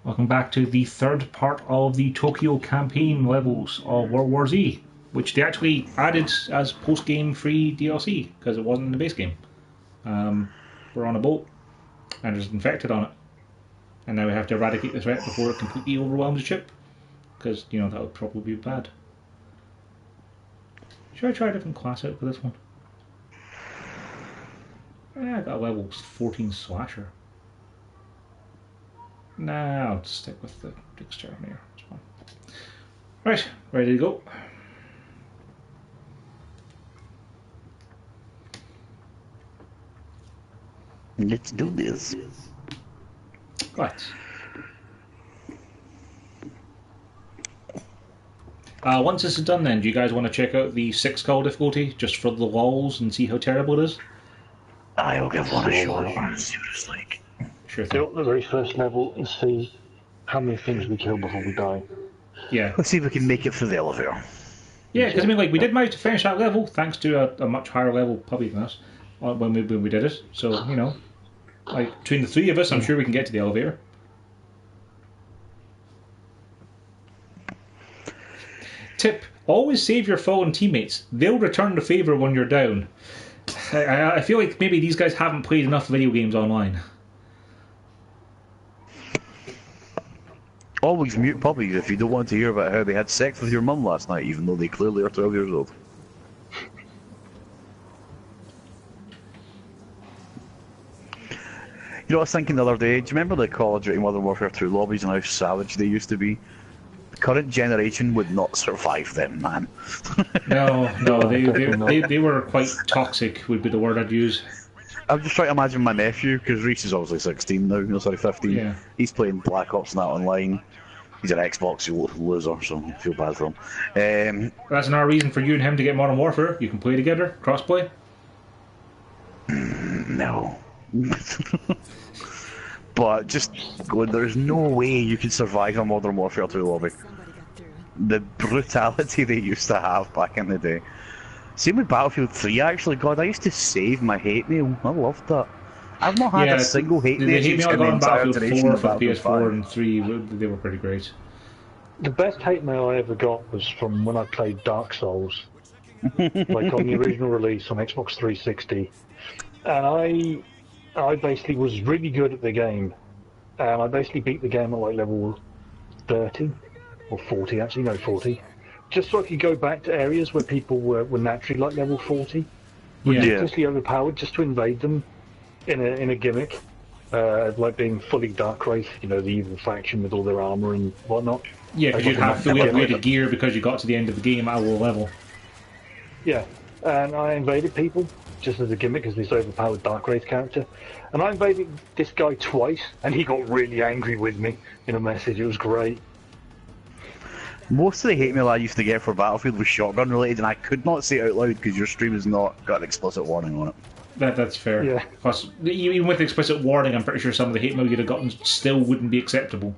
Welcome back to the third part of the Tokyo campaign levels of World War Z, which they actually added as post-game free DLC, because it wasn't in the base game. We're on a boat, and there's infected on it. And now we have to eradicate the threat before it completely overwhelms the ship, because, you know, that would probably be bad. Should I try a different class out for this one? I got a level 14 slasher. Nah, I'll just stick with the exterminator. It's fine. Right, ready to go. Let's do this. Right. Once this is done then, do you guys want to check out the 6-call difficulty, just for the lols, and see how terrible it is? I'll give one a shot and see what it's like. Sure Do thing. it at the very first level and see how many things we kill before we die. Yeah. Let's see if we can make it through the elevator. Yeah, because I mean, like, we did manage to finish that level, thanks to a much higher level puppy than us, when we did it. So, you know, like, between the three of us, I'm sure we can get to the elevator. Tip: always save your fallen teammates. They'll return the favour when you're down. I feel like maybe these guys haven't played enough video games online. Always mute puppies if you don't want to hear about how they had sex with your mum last night, even though they clearly are 12 years old. You know, I was thinking the other day, do you remember the Call of Duty Modern Warfare 2 lobbies and how savage they used to be? The current generation would not survive them, man. No, they were quite toxic, would be the word I'd use. I'm just trying to imagine my nephew, because Reese is obviously 16 now, no, sorry, 15. Yeah. He's playing Black Ops and that online. He's an Xbox loser, so I feel bad for him. That's another reason for you and him to get Modern Warfare. You can play together, crossplay. No. But just going, there's no way you can survive a Modern Warfare 2 lobby. The brutality they used to have back in the day. Same with Battlefield 3 actually. God, I used to save my hate mail. I loved that. I've not had a single hate mail. The hate mail I got on Battlefield 4 for the PS4 5. and 3, they were pretty great. The best hate mail I ever got was from when I played Dark Souls. Like on the original release on Xbox 360. And I basically was really good at the game. And I basically beat the game at like level 30. Or 40 actually, no 40. Just so I could go back to areas where people were naturally like level 40. Ridiculously overpowered, just to invade them in a gimmick. Like being fully Dark Wraith, you know, the evil faction with all their armour and whatnot. Yeah, because you'd have fully upgraded gear because you got to the end of the game at a low level. Yeah, and I invaded people just as a gimmick as this overpowered Dark Wraith character. And I invaded this guy twice, and he got really angry with me in a message. It was great. Most of the hate mail I used to get for Battlefield was shotgun related, and I could not say it out loud because your stream has not got an explicit warning on it. That's fair. Yeah. Plus, even with explicit warning, I'm pretty sure some of the hate mail you'd have gotten still wouldn't be acceptable.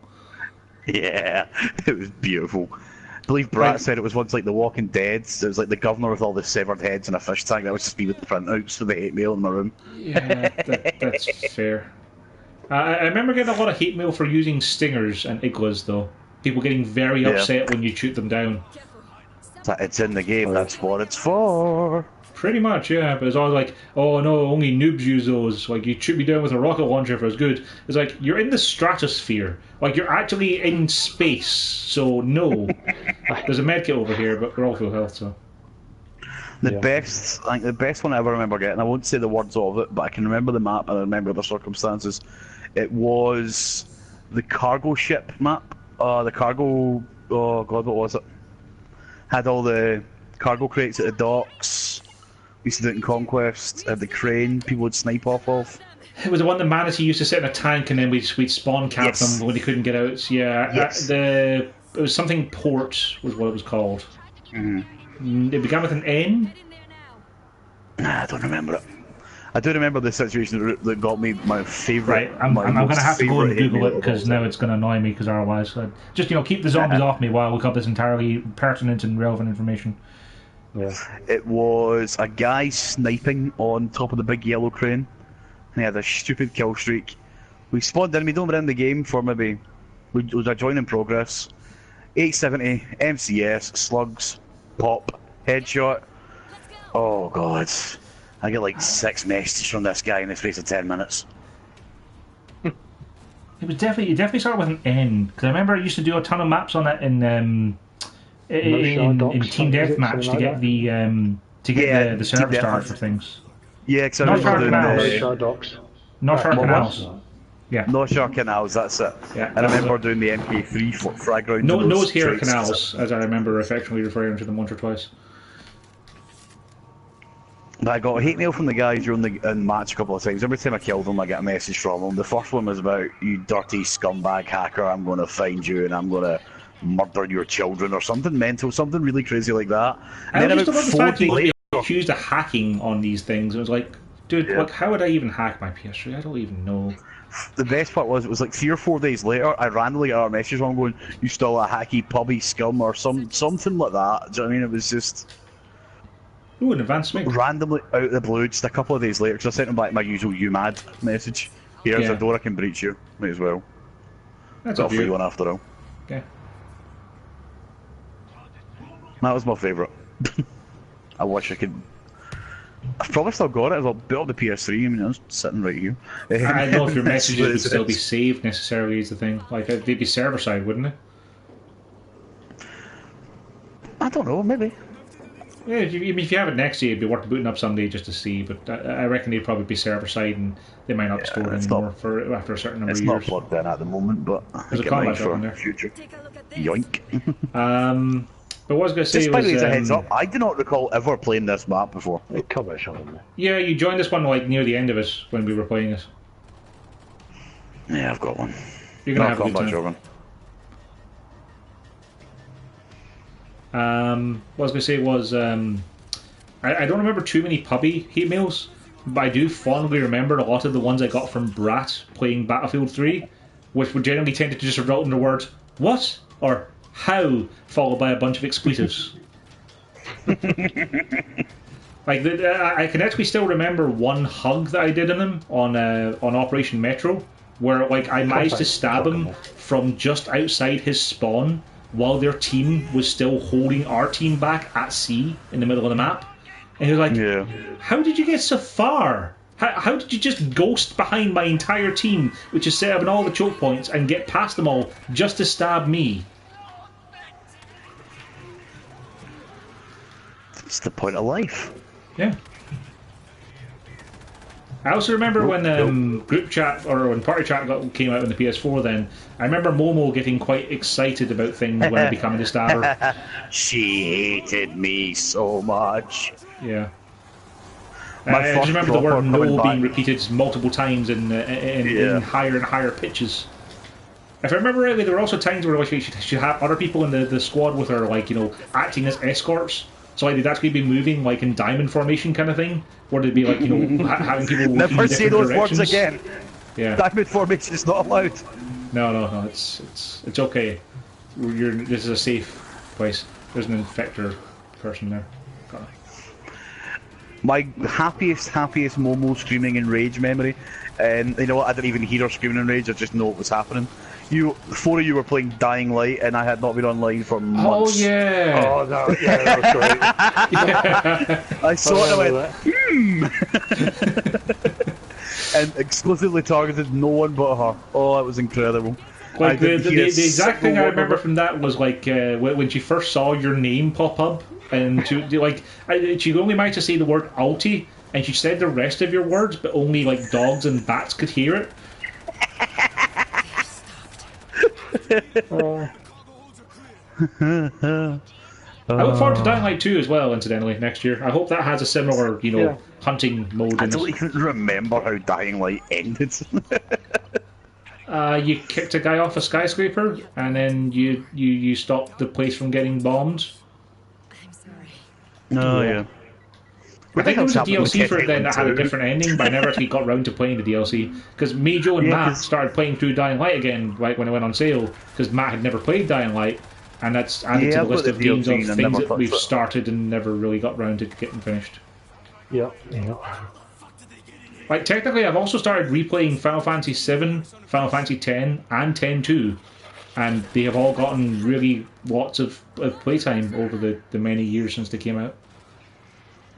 Yeah, it was beautiful. I believe Brat said it was once like The Walking Dead. It was like the governor with all the severed heads in a fish tank. That was just me with the printouts for the hate mail in my room. Yeah, that's fair. I remember getting a lot of hate mail for using stingers and iglas, though. People getting very upset when you shoot them down. It's in the game, that's what it's for. Pretty much, yeah, but it's always like, oh no, only noobs use those. Like, you shoot me down with a rocket launcher if it was good. It's like, you're in the stratosphere. Like, you're actually in space, so no. There's a medkit over here, but we're all full health, so. The best one I ever remember getting, I won't say the words of it, but I can remember the map and I remember the circumstances. It was the cargo ship map. The cargo, oh god, what was it? Had all the cargo crates at the docks. We used to do it in Conquest. Had the crane people would snipe off of. It was the one that Manatee used to sit in a tank and then we'd spawn cap them when they couldn't get out. Yeah, it was something port was what it was called. It began with an N? Nah, I don't remember it. I do remember the situation that got me my favourite. Right, I'm going to have to go and Google it because now it's going to annoy me because otherwise, just keep the zombies off me while I look up this entirely pertinent and relevant information. Yeah. It was a guy sniping on top of the big yellow crane, and he had a stupid kill streak. We spawned in. We don't were in the game for maybe It was a join in progress. 870, MCS, slugs, pop, headshot. Oh god. I get like 6 messages from this guy in the space of 10 minutes. It definitely started with an N, because I remember I used to do a ton of maps on it in Team Deathmatch to get the server started for things. Yeah, because I Not remember Shark doing Canals. Not Shark Canals. Yeah. North Shore Canals, that's it. Yeah, and I remember doing the MK3 frag rounds. Nose Hair Canals, as I remember affectionately referring to them once or twice. But I got a hate mail from the guys during the match a couple of times. Every time I killed them, I get a message from them. The first one was about, "You dirty scumbag hacker, I'm going to find you and I'm going to murder your children," or something mental, something really crazy like that. And then about 4 days later, accused of hacking on these things. It was like, dude, like, how would I even hack my PS3? I don't even know. The best part was, it was like 3 or 4 days later, I randomly got a message on going, "You still a hacky pubby scum," or something like that. Do you know what I mean? It was just... Ooh, an advanced swing. Randomly out of the blue, just a couple of days later, because I sent him back my usual "you mad" message. Here's a door I can breach you. May as well. That's a free one after all. Okay. That was my favourite. I wish I could... I've probably still got it. I've built the PS3. I mean, it's sitting right here. I don't know if your messages would still be saved necessarily, is the thing. Like, they'd be server side, wouldn't they? I don't know, maybe. Yeah, if you have it next to you, it'd be worth booting up someday just to see. But I reckon they'd probably be server side, and they might not be stored anymore for after a certain number of years. It's not plugged in at the moment, but there's a combat shop in there. Future. Yoink. But what I was going to say just by the way, was, as a heads up, I do not recall ever playing this map before. Combat shop in there. Yeah, you joined this one like near the end of it when we were playing it. Yeah, I've got one. You're gonna have a good time. What I was going to say was, I don't remember too many puppy hate mails, but I do fondly remember a lot of the ones I got from Brat playing Battlefield 3, which would generally tend to just result in the word "what" or "how" followed by a bunch of expletives. Like, I can actually still remember one hug that I did on him on Operation Metro, where like I managed to stab him from just outside his spawn while their team was still holding our team back at sea in the middle of the map. And he was like, yeah. How did you get so far? How did you just ghost behind my entire team, which is set up in all the choke points, and get past them all just to stab me? It's the point of life. Yeah. I also remember when group chat or when party chat came out on the PS4. Then I remember Momo getting quite excited about things when I became the stabber. She hated me so much. Yeah. I just remember the word "no" being repeated multiple times in higher and higher pitches. If I remember rightly, there were also times where like, she should have other people in the squad with her, like, you know, acting as escorts. So like, they'd actually be moving like in diamond formation kind of thing, where they'd be like, you know, having people never in say those words again. Yeah, diamond formation is not allowed. No, it's okay. This is a safe place. There's an infector person there. My happiest Momo screaming in rage memory, and you know what? I didn't even hear her screaming in rage. I just know what was happening. The 4 of you were playing Dying Light, and I had not been online for months. Oh yeah! Oh no! Yeah, that was great. Yeah. I saw it and went, and exclusively targeted no one but her. Oh, it was incredible. Like the exact thing I remember from that was like when she first saw your name pop up, and she only managed to say the word "ulti," and she said the rest of your words, but only like dogs and bats could hear it. I look forward to Dying Light 2 as well, incidentally, next year. I hope that has a similar, hunting mode. I don't even remember how Dying Light ended. You kicked a guy off a skyscraper, and then you stopped the place from getting bombed. I'm sorry. Oh, yeah. I think there was a DLC for it then that had a different ending, but I never actually got round to playing the DLC. Because me, Joe, and Matt started playing through Dying Light again right when it went on sale, because Matt had never played Dying Light, and that's added to the list of games of things that we've started and never really got round to getting finished. Yeah. Like, technically, I've also started replaying Final Fantasy VII, Final Fantasy X, and X-2, and they have all gotten really lots of playtime over the many years since they came out.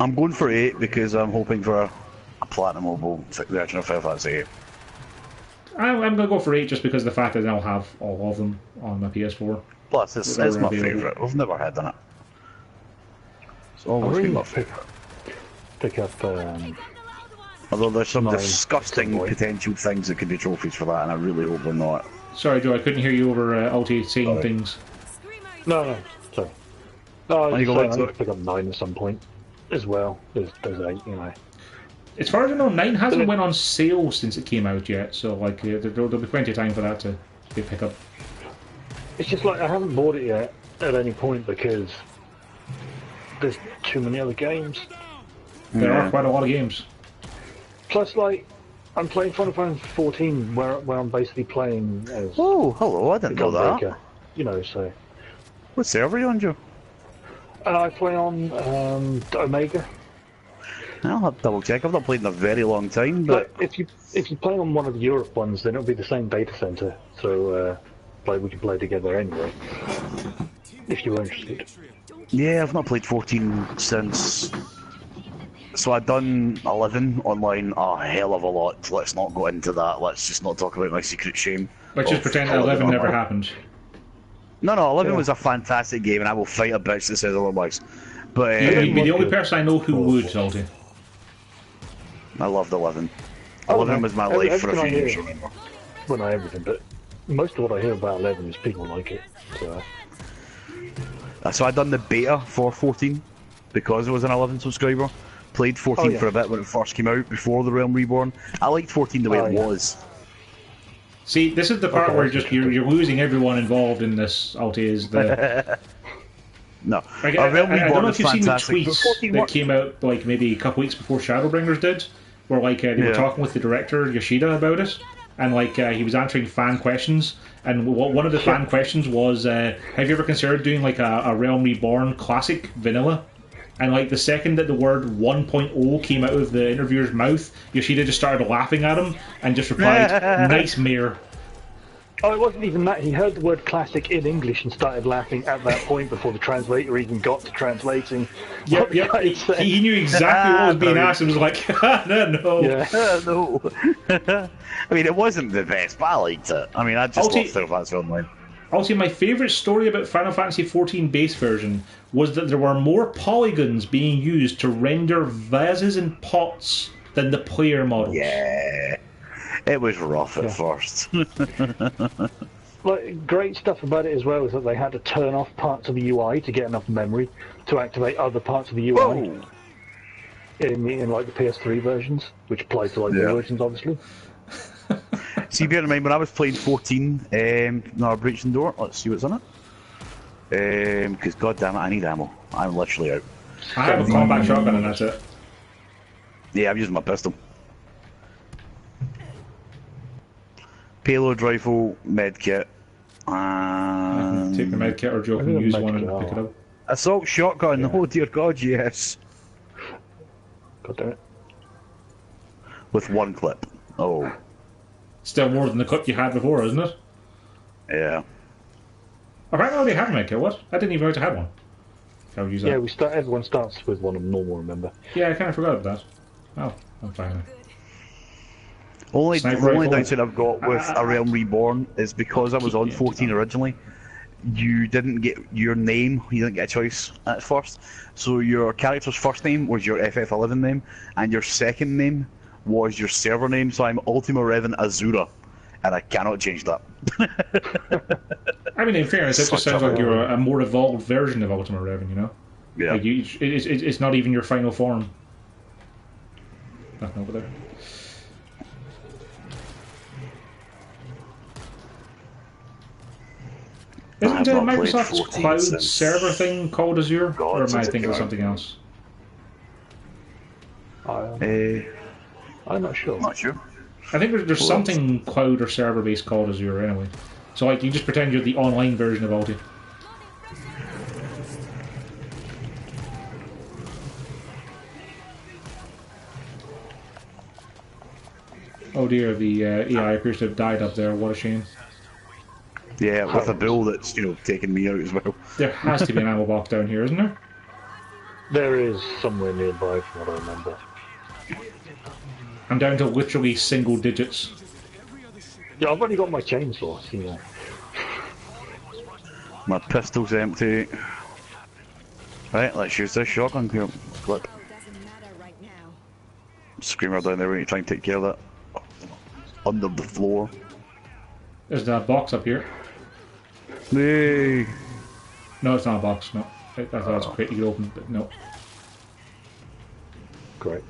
I'm going for 8 because I'm hoping for a platinum mobile version of Final Fantasy 8. I'm going to go for 8 just because of the fact that I'll have all of them on my PS4. Plus, it's my favourite. We've never had it. It's always been my favourite. Pick up. Although there's some disgusting potential things that could be trophies for that, and I really hope they're not. Sorry, Joe, I couldn't hear you over Alti saying things. No, sorry. No, I was saying I pick up 9 at some point as well. There's 8, you know. As far as I know, 9 hasn't went on sale since it came out yet, so like there'll be plenty of time for that to pick up. It's just like I haven't bought it yet at any point because there's too many other games. There are quite a lot of games. Plus, like, I'm playing Final Fantasy 14 where I'm basically playing as... Oh, hello, I didn't know that. Breaker, you know, so... What server are you on, Joe? I play on Omega. I'll have to double check. I've not played in a very long time, but... If you play on one of the Europe ones, then it'll be the same data center, so we can play together anyway, if you're interested. Yeah, I've not played 14 since... So I've done 11 online a hell of a lot. Let's not go into that. Let's just not talk about my secret shame. Let's just pretend 11 never happened. No, 11 was a fantastic game, and I will fight a bitch that says otherwise. But you'd be the only person I know who would, Aldi. I loved 11. 11 was my life for a few years, remember? Well, not everything, but most of what I hear about 11 is people like it. So I done the beta for 14 because it was an 11 subscriber. Played 14 for a bit when it first came out, before the Realm Reborn. I liked 14 the way it was. See, this is the part where you're losing everyone involved in this, Alti, is the... No. Like, I don't know if you've seen the tweets that came out like maybe a couple weeks before Shadowbringers did, where like they were talking with the director, Yoshida, about it, and like he was answering fan questions, and one of the fan questions was, have you ever considered doing like a Realm Reborn classic vanilla? And like the second that the word 1.0 came out of the interviewer's mouth, Yoshida just started laughing at him and just replied, "Nice mayor." Oh, it wasn't even that. He heard the word classic in English and started laughing at that point before the translator even got to translating. Yep. He knew exactly what was being asked and was like, no. Yeah. No. I mean, it wasn't the best, but I liked it. I mean, I just loved Final Fantasy Online. Also, my favourite story about Final Fantasy XIV base version was that there were more polygons being used to render vases and pots than the player models. Yeah, it was rough at first. Like, great stuff about it as well is that they had to turn off parts of the UI to get enough memory to activate other parts of the UI in like the PS3 versions, which applies to like the versions, obviously. See, bear in mind, when I was playing 14, no, breaching door, let's see what's on it. Because, goddammit, I need ammo. I'm literally out. I have a combat shotgun and that's it. Yeah, I'm using my pistol. Payload rifle, medkit, and... Take the medkit or Joe can use one and pick it up. Assault shotgun, oh dear god, yes. God damn it. With one clip. Oh. Still more than the clip you had before, isn't it? Yeah. Apparently I already have a medkit, what? I didn't even know to have one. How would use that? Yeah, everyone starts with one of normal, remember? Yeah, I kind of forgot about that. Oh, I'm fine. The only downside I've got with A Realm Reborn is because I was on 14 originally, you didn't get your name, you didn't get a choice at first. So your character's first name was your FF11 name, and your second name was your server name, so I'm Ultima Revan Azura, and I cannot change that. I mean, in fairness, it just sounds like you're a more evolved version of Ultima Revan, you know? Yeah. Like it's not even your final form. Nothing over there. Isn't Microsoft's cloud server thing called Azure? Or am I thinking of something else? I'm not sure. Not sure. I think there's something cloud or server based called Azure anyway. So like you just pretend you're the online version of Alti. Oh dear, the AI appears to have died up there. What a shame. Yeah, with a bull that's, taking me out as well. There has to be an ammo box down here, isn't there? There is somewhere nearby, from what I remember. I'm down to literally single digits. Yeah, I've only got my chainsaw, so yeah. My pistol's empty. Right, let's use this shotgun here. Clip. Screamer down there, we need to try and take care of that. Under the floor. There's that box up here. Hey! No, it's not a box, no. I thought it was a crate you could open, but no. Great.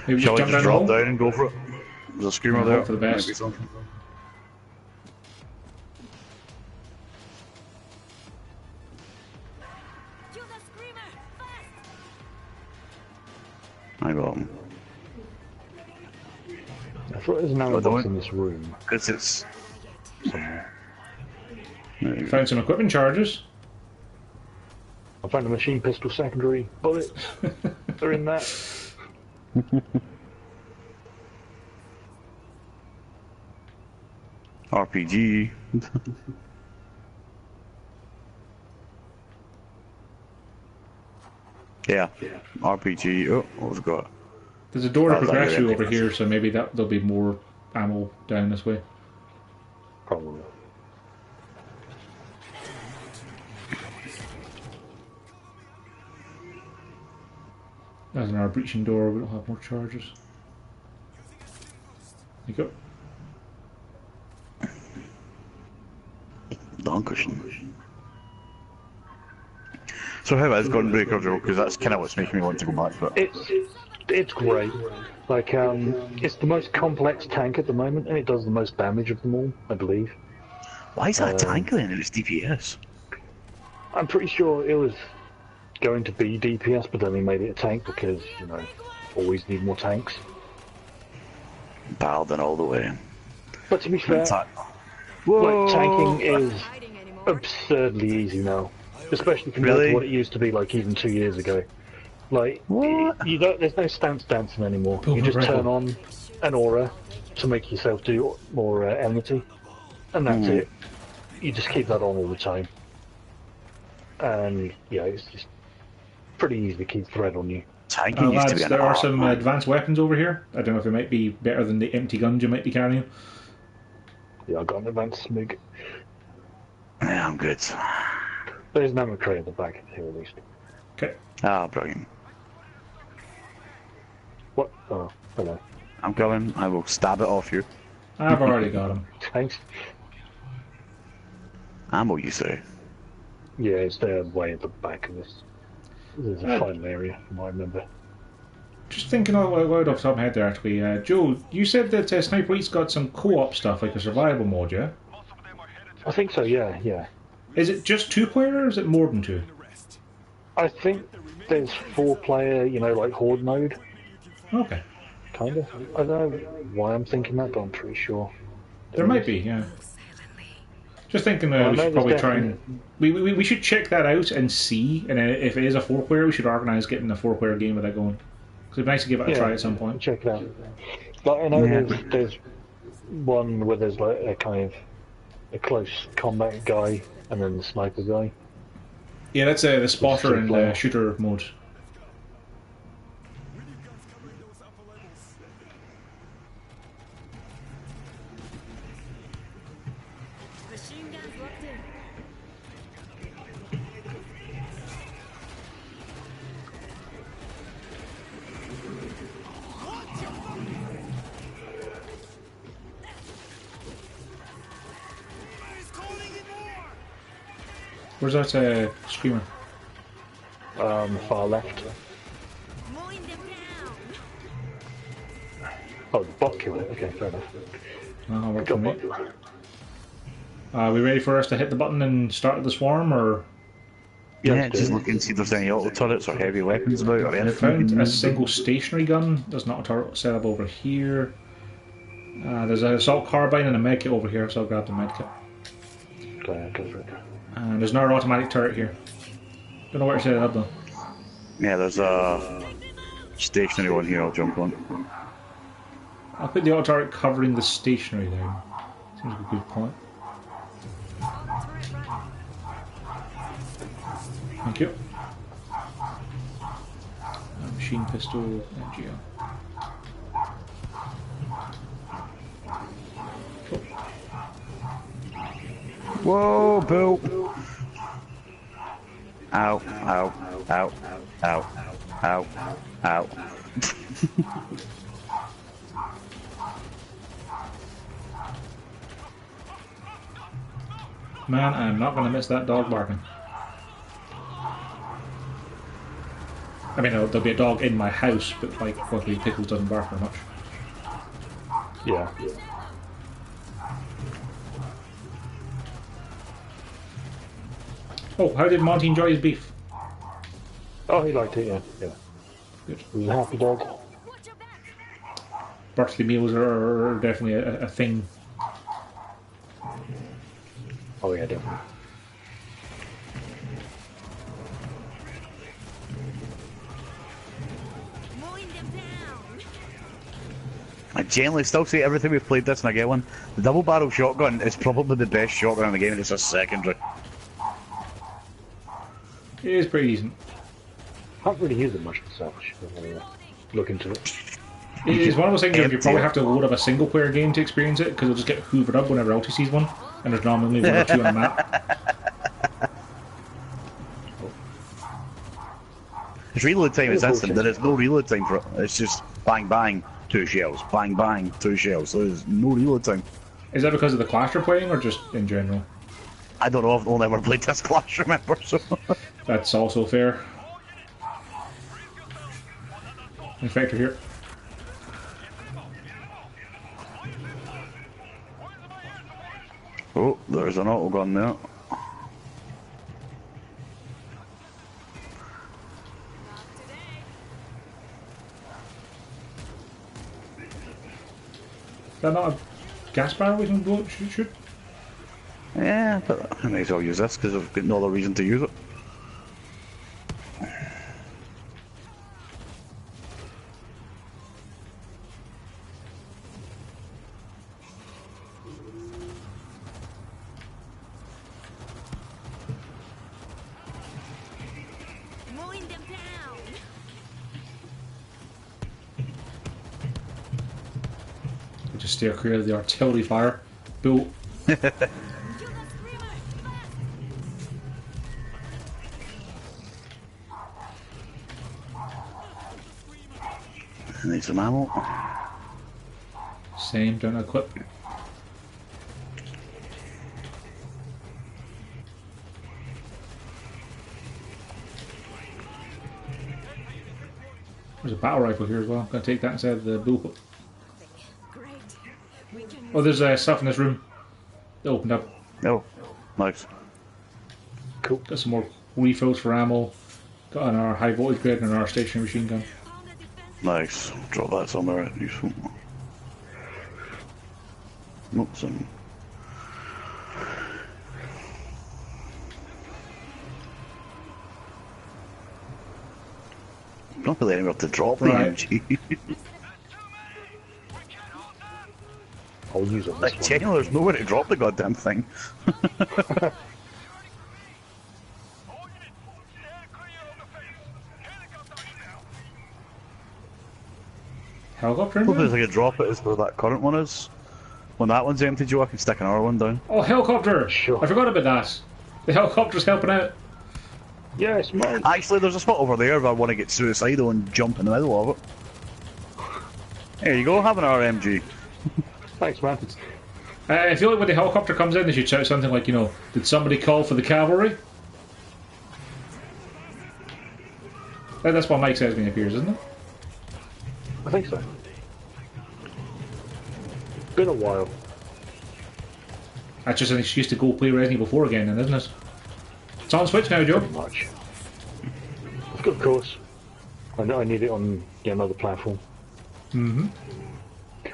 Maybe Shall we jump just down drop the hole? down and go for it? There's a screamer Yeah, there. hope for the best. Might be something. I got him. I thought there's an ammo box in this room. Because it's... Somewhere. Found some equipment charges. I found a machine pistol secondary bullets. They're in that. RPG. Yeah, RPG. Oh, what have we got? There's a door to Oh, progress that- you over here, so maybe there'll be more ammo down this way. Probably. There's another breaching door, we don't have more charges. There you go. Dankeschön. So how is Gunbreaker, Joe? Because that's kind of what's making me want to go back to it. It's great. Like, it's the most complex tank at the moment, and it does the most damage of them all, I believe. Why is that a tank then if it's DPS? I'm pretty sure it was going to be DPS, but then they made it a tank because, always need more tanks. Paladin all the way. But to be fair, Whoa! like, tanking is absurdly easy now. Especially compared Really? to what it used to be, like, even 2 years ago. Like, What? you don't. There's no stance dancing anymore. Pull You the just rifle. turn on an aura to make yourself do more enmity, and that's it. You just keep that on all the time, and yeah, it's just pretty easy to keep thread on you. Tanking used to be Lads, an there are art, some man. advanced weapons over here. I don't know if it might be better than the empty guns you might be carrying. Yeah, I got an advanced smig. Yeah, I'm good. There's an ammo crate at the back here at least. Okay. Ah, brilliant. What? Oh, hello. I'm coming. I will stab it off you. I've already got them. Thanks. Ammo, you say? Yeah, it's there way at the back of this. There's a final area, from what I remember. Just thinking out loud off the top of my head there, actually. Joe, you said that Sniper Elite's got some co-op stuff, like a survival mode, yeah? I think so. Yeah. Is it just 2-player, or is it more than 2? I think there's 4-player, like horde mode. Okay. Kind of. I don't know why I'm thinking that, but I'm pretty sure. There might be, yeah. Just thinking Well, I we know should there's probably try and... We should check that out and see, and if it is a 4-player, we should organise getting a 4-player game with that going. Because it'd be nice to give it a try at some point. Check it out. Like, I know there's one where there's like a kind of a close combat guy and then the sniper guy. Yeah, that's the spotter and player. shooter mode. Machine guns locked in. Where's that screamer? Far left. Mowing them down. Oh, the bot killed it. Okay, fair enough. Oh, worked Got for me. bot. Are we ready for us to hit the button and start the swarm, or...? Yeah, let's do just it. look and see if there's any auto turrets or heavy weapons about or I anything. found a single stationary gun. There's not a turret set up over here. There's an assault carbine and a medkit over here, so I'll grab the medkit. Okay, go for it. And there's another automatic turret here. Don't know where to set it up though. Yeah, there's a stationary one here I'll jump on. I'll put the auto turret covering the stationary there. Seems like a good point. Thank you. Machine pistol, MGL. Whoa, Bill! Ow, ow, ow, ow, ow, ow. Man, I'm not going to miss that dog barking. I mean, there'll be a dog in my house, but like, luckily Pickles doesn't bark very much. Yeah. Oh, how did Monty enjoy his beef? Oh, he liked it, yeah. Yeah. Good. He was a happy dog. Watch your back. Birthday meals are definitely a thing. Oh, yeah, definitely. Mowing them down. I generally still say every time we've played this and I get one, the double barrel shotgun is probably the best shotgun in the game, and it's a secondary. It is pretty decent. Can't really use it much myself. Look into it. It is one of those things where you probably have to load up a single player game to experience it, because it'll just get hoovered up whenever else he sees one, and there's normally one or two on a map. His reload time is instant, there is no reload time for it. It's just bang bang, 2 shells, bang bang, 2 shells. There is no reload time. Is that because of the class you're playing, or just in general? I don't know, I've only ever played this class, remember, so... That's also fair. Infector here. Oh, there's an auto gun there. Is that not a gas barrel we can blow shoot? Yeah, but I may as well use this because I've got no other reason to use it. Mowing them down. Just steer clear of the artillery fire. Bull. Kill that screamer. I need some ammo. Same, don't equip. There's a battle rifle here as well. Gonna take that instead of the bullwhip. Great. We can Oh, there's stuff in this room that opened up. Oh, nice. Cool. Got some more refills for ammo. Got another high voltage grenade and another stationary machine gun. calm the defense. Nice. Drop that somewhere useful. Nope, some. Not really anywhere to drop the Right. MG. I'll use it Like, this one. genuinely, there's nowhere to drop the goddamn thing. Helicopter in Hopefully, there? there's like a drop it is where that current one is. When that one's empty, Joe, I can stick another one down. Oh, helicopter! Sure. I forgot about that. The helicopter's helping out. Yes, mate. Actually, there's a spot over there if I want to get suicidal and jump in the middle of it. There you go, have an RMG. Thanks, man. I feel like when the helicopter comes in, they should shout something like, did somebody call for the cavalry? That's what Mike says when he appears, isn't it? I think so. Been a while. That's just an excuse to go play Resident Evil 4 again, then, isn't it? It's on Switch now, Joe. Pretty much. Of course. I need it on another platform. Mm-hmm.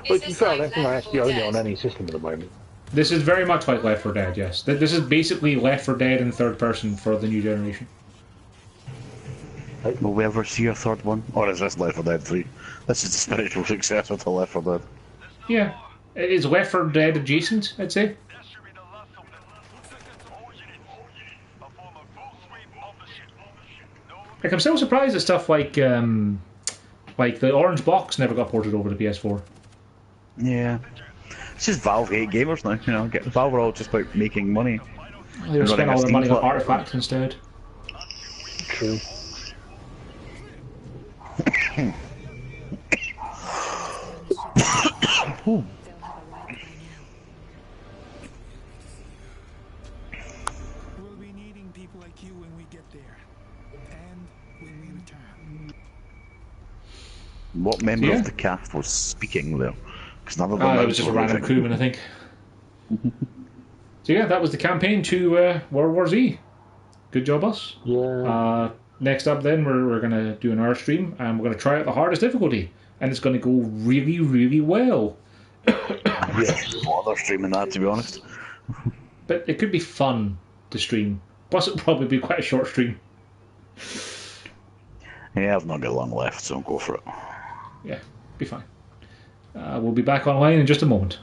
But to be fair, I don't think I actually own it on any system at the moment. This is very much like Left 4 Dead, yes. This is basically Left 4 Dead in third person for the new generation. Will we ever see a third one? Or is this Left 4 Dead 3? This is the spiritual successor to Left 4 Dead. Yeah. It's Left 4 Dead adjacent, I'd say. Like, I'm still surprised at stuff like the Orange Box never got ported over to PS4. Yeah. It's just Valve hate gamers now, you know. Valve are all just about making money. They were spending all their money on Steam artifacts instead. True. We'll be needing people like you when we get there. And when we return. What member Yeah. of the cast was speaking there? Because none of them. It was just a random crewman, I think. So yeah, that was the campaign to World War Z. Good job, us. Yeah. Next up, then we're gonna do an hour stream, and we're gonna try out the hardest difficulty, and it's gonna go really, really well. Yes. Bother streaming that, to be honest. But it could be fun to stream. Plus, it'll probably be quite a short stream. Yeah, I've not got long left, so go for it. Yeah, be fine. We'll be back online in just a moment.